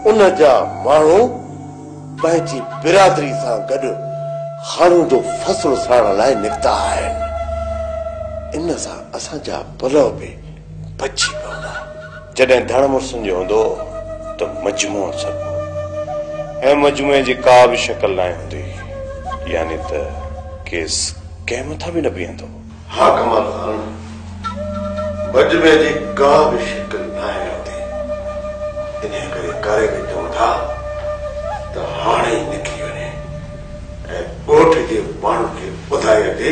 उन जा माण्हू पंहिंजी बिरादरी सां गॾु खानू जो फसल साड़ण लाइ निकिता आहिनि। इन सां असांजा पलव बि बची पवंदा। जॾहिं धण मुड़ुसनि जो हूंदो त मजमूओ सभु ऐं मजमूए जी का बि शक्ल न हूंदी, यानी त केस कंहिं मथां बि न बीहंदो। हा कमाल खान, मजमूए जी का बि शक्ल न हूंदी। इन करे करे बि चऊं था त हाणे ई निकिरी वञे ऐं ॻोठ जे माण्हू खे ॿुधाए अचे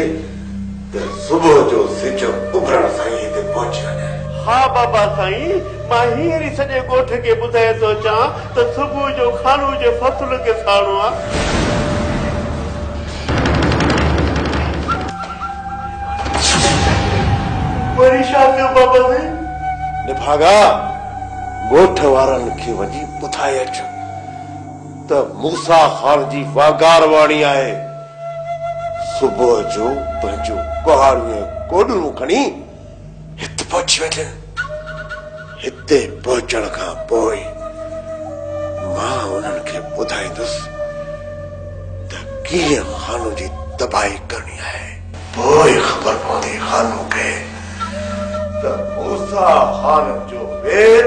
त सुबुह जो सिज उभरण सां ई हिते पहुची वञे। हा बाबा साईं, मां हींअर ई सॼे ॻोठ खे ॿुधाए थो अचां त सुबुह जो खानू जे फसल खे साड़ो आहे। वरी छा कयो बाबा साईं? निभागा ॻोठ वारनि खे वञी ॿुधाए अच त मूसा खान जी वागार वाणी आहे। सुबुह जो पंहिंजो कुहाड़ियूं कोडूं खणी हिते पहुची वञनि। हिते पहुचण खां पोइ मां उन्हनि खे ॿुधाईंदुसि त कीअं खानू जी तबाही करणी आहे। पोइ ख़बर पवंदी खानू खे त मूसा खान जो पेर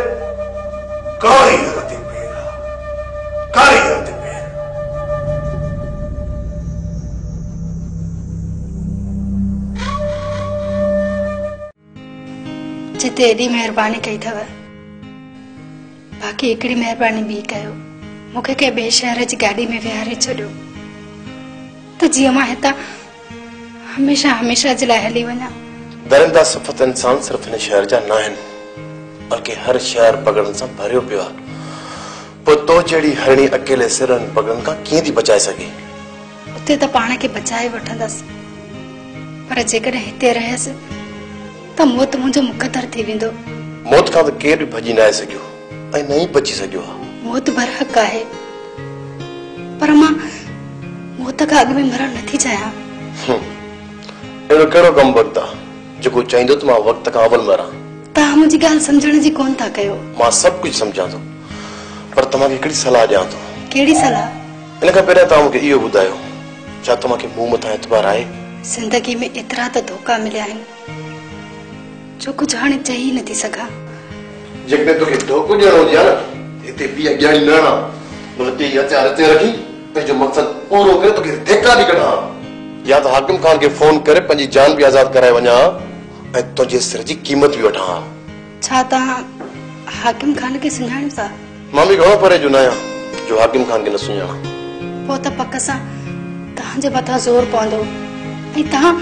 कारी हलती पेर आहे, कारी हलती पेर। जिते एॾी महिरबानी कई अथव, बाक़ी हिकिड़ी महिरबानी ॿी कयो, मूंखे कंहिं ॿिए शहर जी गाॾी में विहारे छॾियो त जीअं मां हितां हमेशह हमेशह जे लाइ हली वञा। दरिंदा सिफ़त इंसान सिर्फ़ हिन शहर जा न आहिनि, बल्कि हर शहर पगड़नि सां भरियो पियो आहे। पोइ तो जहिड़ी हरणी अकेले सिरनि पगड़नि खां कीअं थी बचाए सघे? उते त पाण खे बचाए वठंदसि, पर जेकॾहिं हिते रहियसि त मौत मुंहिंजो मुक़दर थी वेंदो। मौत खां त केर बि भॼी न आहे सघियो ऐं न ई बची सघियो आहे। मौत बरहक आहे, पर मां मौत खां अॻु में मरण नथी चाहियां। अहिड़ो कहिड़ो कमु वक़्तु आहे जेको चाहींदो त मां वक़्त खां अवल मरां? तव्हां मुंहिंजी ॻाल्हि सम्झण जी कोन था कयो। मां सभु कुझु सम्झां थो, पर तव्हांखे हिकिड़ी सलाह ॾियां थो। कहिड़ी सलाह? इन खां पहिरियों तव्हां मूंखे इहो ॿुधायो, छा तव्हांखे मूं मथां एतबार आहे? ज़िंदगी में एतिरा त धोखा मिलिया आहिनि जो कुझु हाणे चई ई नथी सघां। जेकॾहिं तोखे धोखो ॾियणो हुजे न, हिते बि अॻियाणी न आणा, हिते हथियार हिते रखी पंहिंजो मक़सदु पूरो करे तोखे धिका बि कढां, या त हाकिम खान खे फोन करे पंहिंजी जान बि आज़ाद कराए वञा ऐं तुंहिंजे सिर जी क़ीमत बि वठां। छा तव्हां हाकिम खान खे सुञाणो था? मां बि घणो परे जो न आहियां जो हाकिम खान खे न सुञाणा। पोइ त पक सां तव्हांजे मथां ज़ोर पवंदो ऐं तव्हां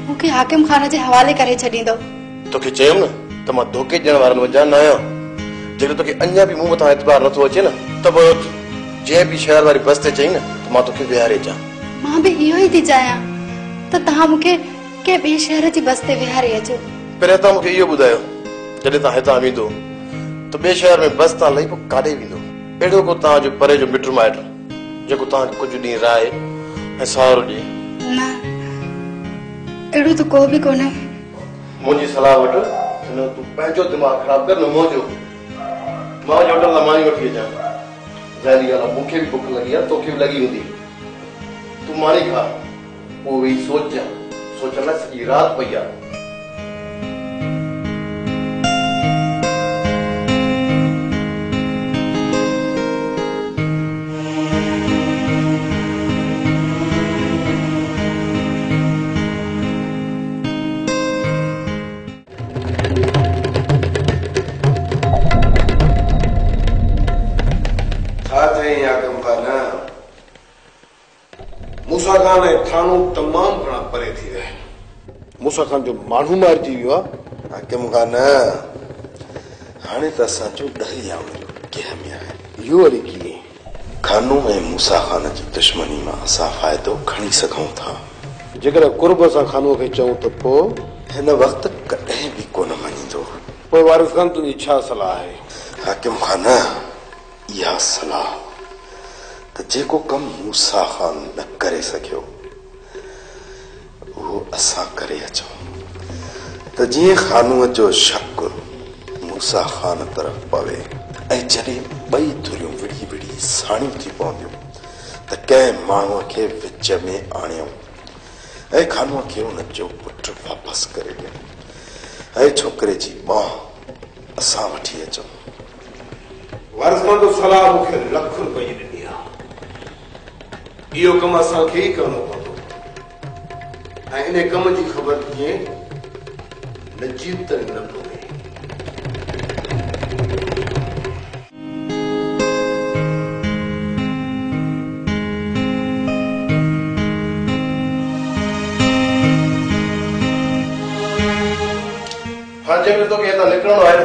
मूंखे हाकिम खान जे हवाले करे छॾींदो। तोखे चयुमि न त मां धोखे ॾियण वारनि वञा न आहियां। जेकॾहिं तोखे अञा बि मूं मथां एतबार नथो अचे न, त पोइ जंहिं बि शहर वारी बस ते चई न त मां तोखे विहारे अचां। मां बि इहो ई थी चाहियां त तव्हां मूंखे कंहिं ॿिए शहर जी बस ते विहारे अचो। पहिरियों तव्हां मूंखे इहो ॿुधायो, जॾहिं तव्हां हितां वेंदो त ॿिए शहर में बस तां लही पोइ काॾे वेंदो? अहिड़ो को तव्हांजो परे जो मिट माइट जेको तव्हांखे कुझु ॾींहुं राहे ऐं सहारो ॾिए? न, अहिड़ो त को बि कोन्हे। मुंहिंजी सलाह वठ, तूं पंहिंजो दिमाग़ ख़राब कर न मुंहिंजो। मां जो होटल मां ई वठी अचां। ज़ाहिरी ॻाल्हि आहे, मूंखे बि बुख लॻी आहे, तोखे बि लॻी हूंदी। तूं मानी खा, पोइ वेही सोचां, सोचण लाइ सॼी राति पई आहे। मूसा खान ऐं थानो तमामु घणा परे थी विया आहिनि। मूसा खान जो माण्हू मारिजी वियो आहे। हाकिम खान हाणे त असांजो ॾही आउण जो कंहिं में आहे। इहो वरी कीअं? खानू ऐं मूसा खान जी दुश्मनी मां असां फ़ाइदो खणी सघूं था। जेकॾहिं कुर्ब सां खानूअ खे चऊं त पोइ हिन वक़्तु कॾहिं बि कोन मञींदो। पोइ वारिस खान तुंहिंजी छा सलाह आहे? हाकिम खान इहा सलाह त जेको कमु मूसा खान न करे सघियो उहो असां करे अचूं त जीअं खानूअ जो शक मूं मूसा खान तरफ़ पवे ऐं जॾहिं ॿई धुरियूं विड़ी विड़ी साणियूं थी पवंदियूं त कंहिं माण्हूअ खे विच में आणियऊं ऐं खानूअ खे उन जो पुटु वापसि करे ॾिनो ऐं छोकिरे जी मां असां वठी अचूं। वारिसमंद सलाह मूंखे लख रुपए जी ॾिनी आहे। इहो कमु असांखे ई करणो पवंदो ऐं इन कम जी ख़बर कीअं नजीब त न पवे। हाँ जंहिं महिल तोखे हितां निकिरणो आहे न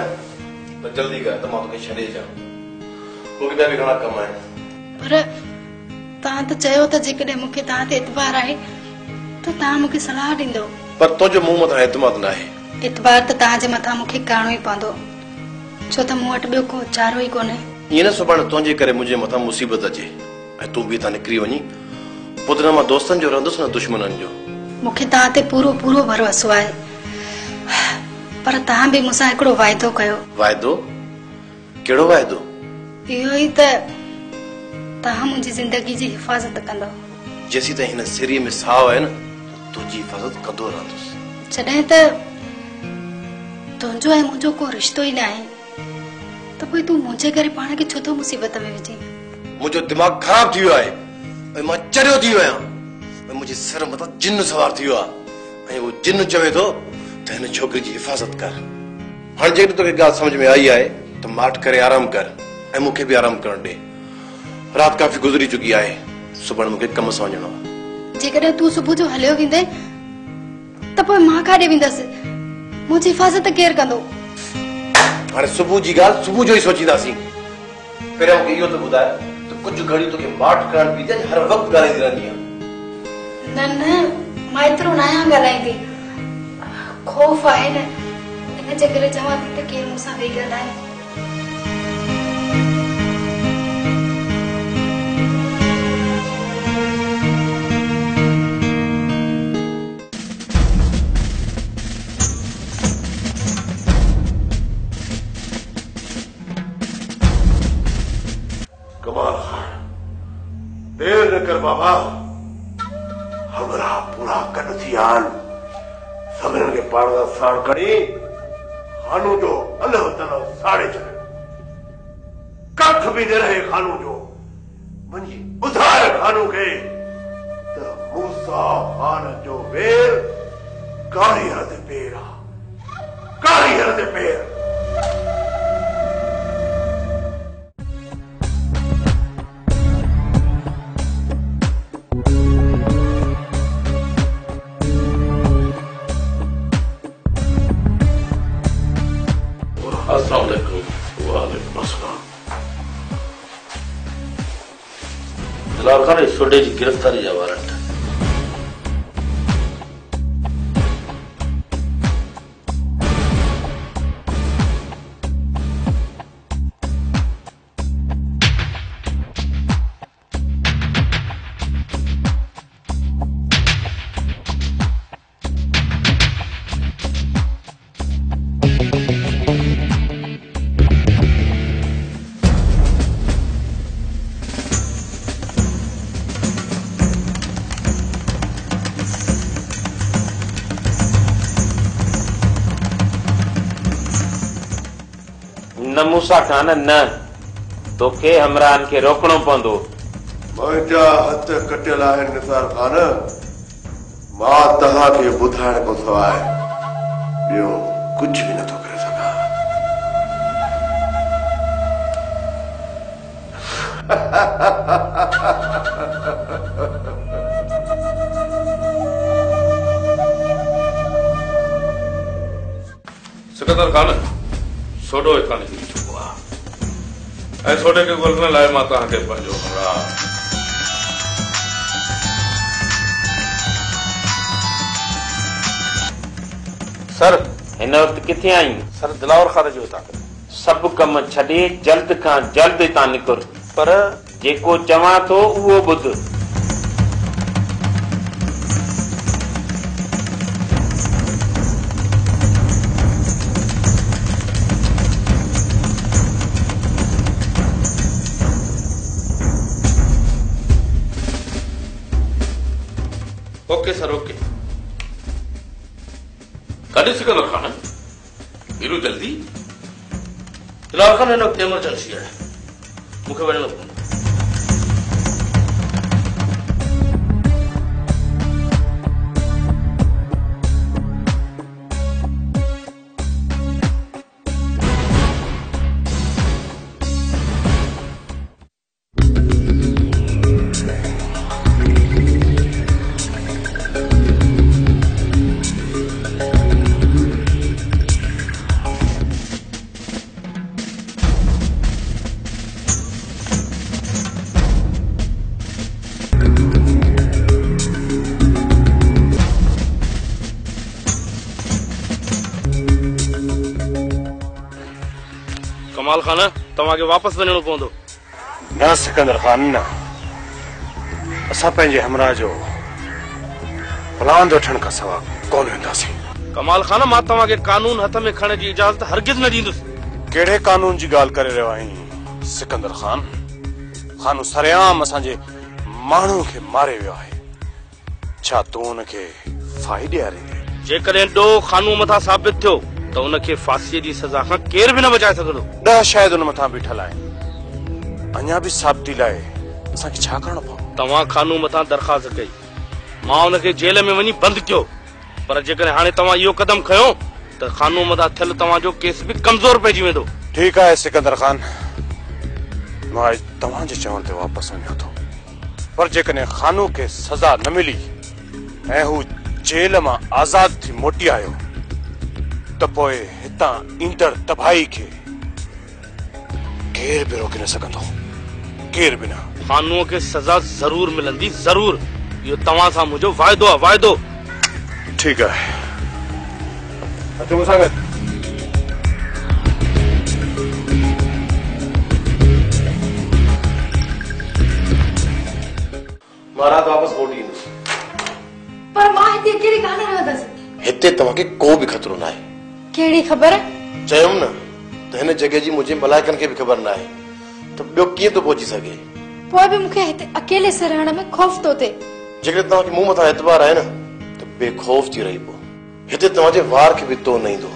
त जल्दी कर त मां तोखे छॾे अचां। मूंखे ॿिया बि घणा कम आहिनि। पर तव्हां त चयो त जेकॾहिं मूंखे तव्हां ते इतबार आहे त तव्हां मूंखे सलाह ॾींदो। पर तुंहिंजो मूं मथां एतमाद न आहे। इतबार त तव्हांजे मथां मूंखे करणो ई पवंदो छो त मूं वटि ॿियो को चारो ई कोन्हे। ईअं न सुभाणे तुंहिंजे करे मुंहिंजे मथां मुसीबत अचे ऐं तूं बि हितां निकिरी वञी पोइ त मां दोस्तनि जो रहंदुसि न दुश्मननि जो। मूंखे तव्हां ते पूरो पूरो भरोसो आहे पर तव्हां बि मूंसां हिकिड़ो वाइदो कयो। वाइदो? कहिड़ो वाइदो? इहो ई त तव्हां मुंहिंजी ज़िंदगी जी हिफ़ाज़त कंदो। जेसीं ताईं हिन सिरीअ में साहु आहे न तुंहिंजी हिफ़ाज़त कंदो रहंदुसि। जॾहिं त तुंहिंजो ऐं मुंहिंजो को रिश्तो ई न आहे त पोइ तूं मुंहिंजे करे पाण खे छो थो मुसीबत में विझी? मुंहिंजो दिमाग़ ख़राब थी वियो आहे ऐं मां चरियो थी वियो आहियां ऐं मुंहिंजे सिर मथां जिन सवार थी वियो आहे ऐं उहो जिन चवे थो त हिन छोकिरी जी हिफ़ाज़त कर। हाणे जेकॾहिं तोखे ॻाल्हि सम्झ में आई आहे त माठ करे आराम कर ऐं मूंखे बि आराम करण ॾे। राति काफ़ी गुज़री चुकी आहे। सुभाणे मूंखे कम सां वञणो आहे। जेकॾहिं तूं सुबुह जो हलियो वेंदे त पोइ मां काॾे वेंदसि? मुंहिंजी हिफ़ाज़त केरु कंदो? हाणे सुबुह जी ॻाल्हि सुबुह जो ई सोचींदासीं। पहिरियों मूंखे इहो त ॿुधाए त कुझु घड़ी तोखे माठ करण बि हर वक़्तु ॻाल्हाईंदी रहंदी आहे। न न मां एतिरो न आहियां ॻाल्हाईंदी। खौफ़ आहे न इन जे करे चवां थी त केरु मूंसां वेही ॻाल्हाए। कमाल खान देर न कर बाबा हमरा पूरा कन थी आन सभिनीनि खे पाण सां साण खणी खानू जो अलह तलह साड़े छॾ। कख बि न रहे खानू जो। वञी ॿुधाए खानू खे त मूसा खान जो वेर कारीगर ते पेर आहे। कारीगर ते पेर। दिलावर खान छोटे जी गिरफ्तारी जा वारंट। न मूसा खान न तोखे हमराहन खे रोकणो पवंदो। मुंहिंजा हथ कटियल आहिनि निसार खान। मां तव्हांखे ॿुधाइण खां सवाइ ॿियो कुझु बि नथो करे सघां। सिकंदर खान सोडो हितां निकिरी चुको आहे ऐं सोडे खे ॻोल्हण लाइ मां तव्हांखे पंहिंजो हमराह सर हिन वक़्तु किथे आहीं? सर दिलावर खान जो हितां सभु कम छॾे जल्द खां जल्द हितां निकिर। पर जेको चवां थो उहो ॿुध। Okay sir okay. कॾहिं सिकंदर खान हीरो जल्दी दिलावर खान हिन वक़्तु एमरजेंसी आहे, मूंखे वञिणो पवंदो। कमाल खान तव्हांखे वापसि वञिणो पवंदो। न सिकंदर खान न, असां पंहिंजे हमरा जो प्लान वठण खां सवाइ कोन वेंदासीं। कमाल खान मां तव्हांखे कानून हथ में खणण जी इजाज़त हरगिज़ न ॾींदुसि। कहिड़े कानून जी ॻाल्हि करे रहियो आहीं सिकंदर खान? खानू सरेआम असांजे माण्हू खे मारे वियो आहे, छा तूं हुनखे फाही ॾियारींदे? जेकॾहिं ॾोह खानू मथां साबित थियो त हुनखे फांसीअ जी सज़ा खां केर बि न बचाए सघंदो। 10 शायद हुन मथां बीठल आहिनि, अञा बि साबिती लाइ असांखे छा करणो पवंदो? तव्हां खानू मथां दरख़्वास्त कई, मां हुनखे जेल में वञी बंदि कयो, पर जेकॾहिं हाणे तव्हां इहो कदम खयो त खानू मथां थियल तव्हांजो केस बि कमज़ोर पइजी वेंदो। ठीकु आहे सिकंदर खान, मां तव्हांजे चवण ते वापसि वञां थो, पर जेकॾहिं खानू खे सज़ा न मिली ऐं हू जेल मां आज़ाद थी मोटी आयो त पोइ हितां ईंदड़ तबाही खे केर बि रोके न सघंदो, केर बि न। खानूअ खे सज़ा ज़रूर मिलंदी, ज़रूर, इहो तव्हां सां मुंहिंजो वाइदो आहे, वाइदो। ठीकु आहे, अचो मूंसां गॾु। मां राति वापसि मोटी ईंदुसि। पर मां हिते अकेली कान रहंदसि। हिते तव्हांखे को बि ख़तरो न आहे। कहिड़ी ख़बर? चयुमि न त हिन जॻह जी मुंहिंजे मलाइकनि खे बि ख़बर न आहे त ॿियो कीअं थो पहुची सघे। पोइ बि मूंखे हिते अकेले से रहण में ख़ौफ़ थो थिए। जेकॾहिं तव्हांखे मूं मथां एतबार आहे न त बेखौफ़ थी रही पो। हिते तव्हांजे वार खे बि तो न ईंदो,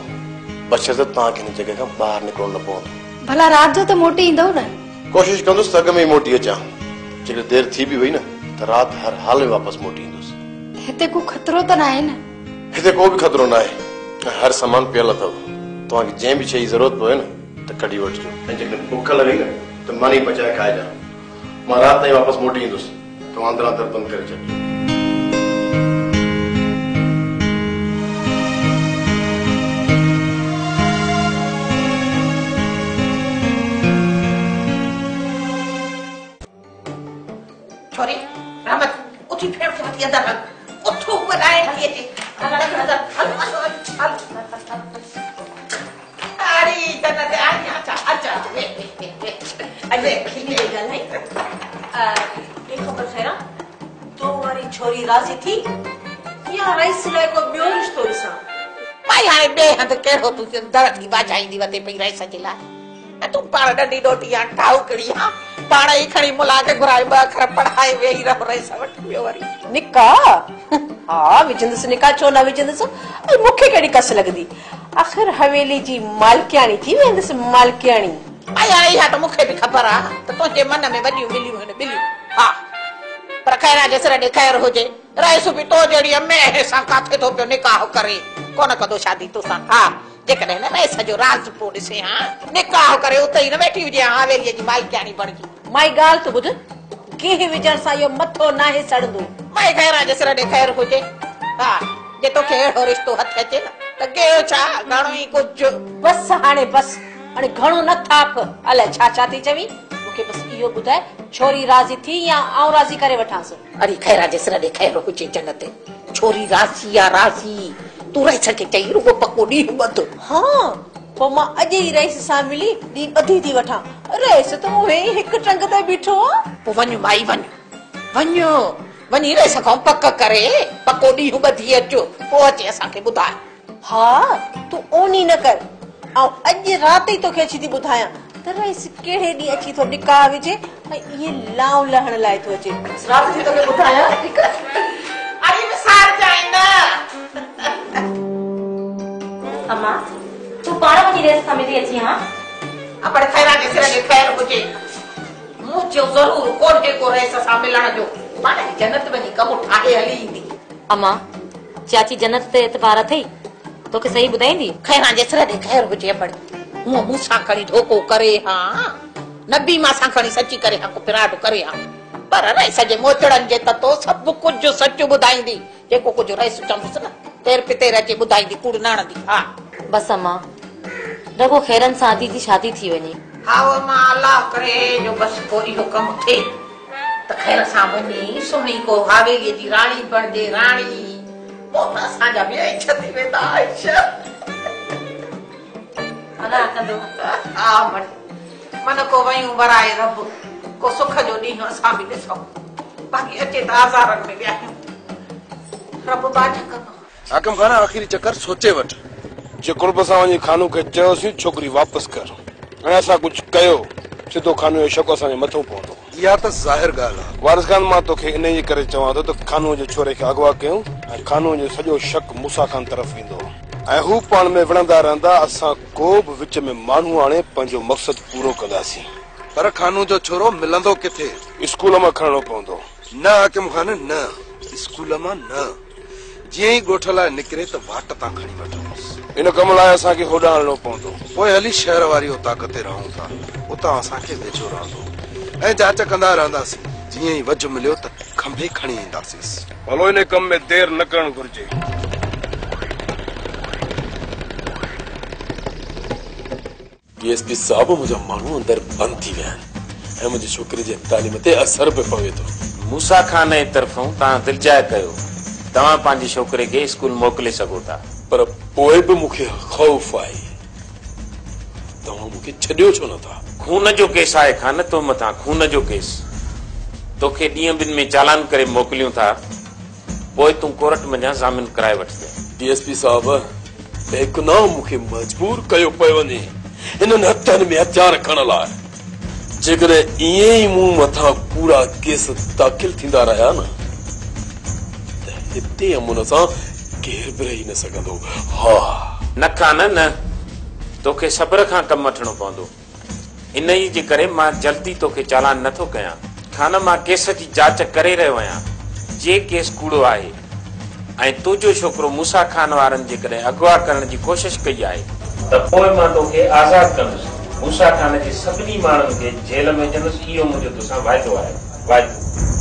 बशर्ते तव्हांखे हिन जॻह खां ॿाहिरि निकिरणो न पवंदो। भला राति जो त मोटी ईंदव न? कोशिशि कंदुसि त अॻ में ई मोटी अचां, जेकॾहिं देरि थी बि वई न त राति हर हाल में वापसि मोटी ईंदुसि। हिते को खतरो त न आहे न? हिते को बि ख़तरो न आहे, हर सामान पियल अथव। तव्हांखे जंहिं बि शइ जी ज़रूरत पवे न त कढी वठिजो, ऐं जेकॾहिं बुख लॻी न त मानी पचाए खाइजां। मां राति ताईं वापसि मोटी ईंदुसि, तव्हां अंदरां दर बंदि करे छॾिजो। छोरी रामत उठी फेर से मत अंदर उठो बनाए लिए थे अंदर अरे तना ते आजा अरे खिली गल है ये खबर खैरा तो वारी छोरी राजी थी या राइस ले को बियो रिश्तो सा भाई हाय बे हद केड़ो तू दर की बाजाईंदी वते पई राइस जिला तू पाण डंडी डोटी आ ठाउ कड़ी हां पाण ही खणी मुला के घुराई ब अखर पढ़ाई वेही रहो राइस वट बियो वारी निका हां विजंदस निका छो ना विजंदस ऐं मुखे केड़ी कस लगदी आखिर हवेली जी मालकियाणी थी वेंदस मालकियाणी आई आई हा तो मुखे भी खबर आ तो तोजे मन में वडियो मिलियो ने बिलियो हां पर खैरा जसरा ने खैर हो जे राइस भी तो जड़ी मैं सा काथे तो पे निकाह करे कोन कदो शादी तो सा हां जेकॾहिं न राइस जो राज पो ॾिसे हां निकाह करे उते ई न वेठी हुजे हवेलीअ जी मालकियाणी बणजी माई ॻाल्हि तो ॿुध कीअं विझण सां इहो मथो नाहे सड़ंदो माई खैरा जसरा ने खैर हुजे हा जे तोखे अहिड़ो रिश्तो हथ अचे न त कयो छा घणो ई कुझु बस हाणे घणो न थाप अलाए छा छा थी चवी मूंखे बस इहो ॿुधाए छोरी राज़ी थी या आउं राज़ी करे वठांसि अरे खैरा जसरा ने खैर हुजे जन्नत छोरी राज़ी या राज़ी तू रईस खे चई रुगो पको ॾींहुं ॿधो हां पोइ मां अॼु ई रईस सां मिली ॾींहुं ॿधी थी वठां रईस त उहे हिकु टंग ते बीठो पोइ वञो माई वञो वञी रईस खां पक करे पको ॾींहुं ॿधी अचो पोइ अचे असांखे ॿुधाए हा तूं ओनी न कर ऐं अॼु राति ई तोखे अची थी ॿुधायां त रईस कहिड़े ॾींहुं अची थो निकाह विझे ऐं इहे लाउ लहण लाइ थो अचे राति जी तोखे ॿुधायां अरे पाण वञी रेस खां मिली अची हां अपने खैरा जे सिर जे खैर हुजे मुझे जरूर कोठे को रेस सां मिलण जो पाण जन्नत वञी कम ठाहे हली ईंदी। अम्मा चाची जन्नत ते एतबार अथई तोखे सही ॿुधाईंदी खैरा जे सिर जे खैर हुजे बड़ी हूअ मूंसां खणी धोखो करे हां नबी मां सां खणी सची करे हां को पिराड करे हां पर रईस जे मोचड़न जे त तो सब कुछ सच ॿुधाईंदी जेको कुछ रईस चंदुस न तेर पितेर अची ॿुधाईंदी कूड़ न हणंदी हा बस अम्मा रगो खैरन सां आदि जी शादी थी वञे हाओ मां अल्लाह करे जो बस को इहो कम थे त खैर सां वञी सुणी को हावेली जी राणी बणजे राणी पोइ त असांजा बि इज्जत वेंदा आयशा अल्लाह कंदो हा मन को वयूं वराए रब को सुख जो ॾींहुं असां बि ॾिसूं बाक़ी अचे त आज़ारनि में विया रब बाज कंदो। हाकिम खान आखिरी चक्कर सोचे वठ जे कुर्ब सां वञी खानू खे चयोसीं छोकिरी वापसि कर ऐं असां कुझु कयो सिधो खानू जो शक असांजे मथो पवंदो। इहा त ज़ाहिर ॻाल्हि आहे वारिस खान मां तोखे इन जे करे चवां थो त खानू जे छोरे खे अगवा कयूं ऐं खानू जो सॼो शक मूसा खान तरफ़ ईंदो ऐं हू पाण में विढ़ंदा रहंदा असां को बि विच में माण्हू आणे पंहिंजो मक़सदु पूरो कंदासीं। पर खानू जो छोरो मिलंदो किथे स्कूल मां खणणो पवंदो न हाकिम खान न स्कूल मां न जीअं ई ॻोठ लाइ निकिरे त वाट तां खणी वठोसि इन कम लाइ असांखे होॾां हलणो पवंदो पोइ हली शहर वारी उताक ते रहूं था उतां असांखे वेझो रहंदो ऐं जांच कंदा रहंदासीं जीअं ई वझ मिलियो त खंभे खणी ईंदासीं। हलो इन कम में देर न करणु घुर्जे। डीएसपी साहब मुंहिंजा माण्हू अंदर बंदि थी विया आहिनि ऐं मुंहिंजी छोकिरी जे तालीम ते असर बि पवे थो। मूसा खान जे तरफ़ां तव्हां दिलजाए कयो तव्हां पंहिंजे छोकिरे खे स्कूल मोकिले सघो था पर पोइ बि मूंखे ख़ौफ़ आहे तव्हां मूंखे छॾियो छो नथा। खून जो केस आहे खान तो मथां खून जो केस तोखे ॾींहं ॿिनि में चालान करे मोकिलियूं था पोइ तूं कोर्ट में ज़ामिन कराए वठिजे। डीएसपी साहब बेगुनाह मूंखे मजबूर कयो पियो वञे हिननि हथनि में हथियार खणण लाइ जेकॾहिं ईअं ई मूं मथां पूरा केस दाख़िल थींदा रहिया न त हिते अमुन सां केर बि रही न सघंदो। हा न खान न तोखे सब्र खां कमु वठणो पवंदो इन ई जे करे मां जल्दी तोखे चालान नथो कयां। खान मां केस जी जांच करे रहियो आहियां जे केस कूड़ो आहे ऐं तुंहिंजो छोकिरो मूसा खान वारनि जेकॾहिं अगवा करण जी कोशिश कई आहे त पोइ मां तोखे आज़ाद कंदुसि मूसा खान जे सभिनी माण्हुनि खे जेल में विझंदुसि इहो मुंहिंजो तोसां वाइदो आहे वाइदो।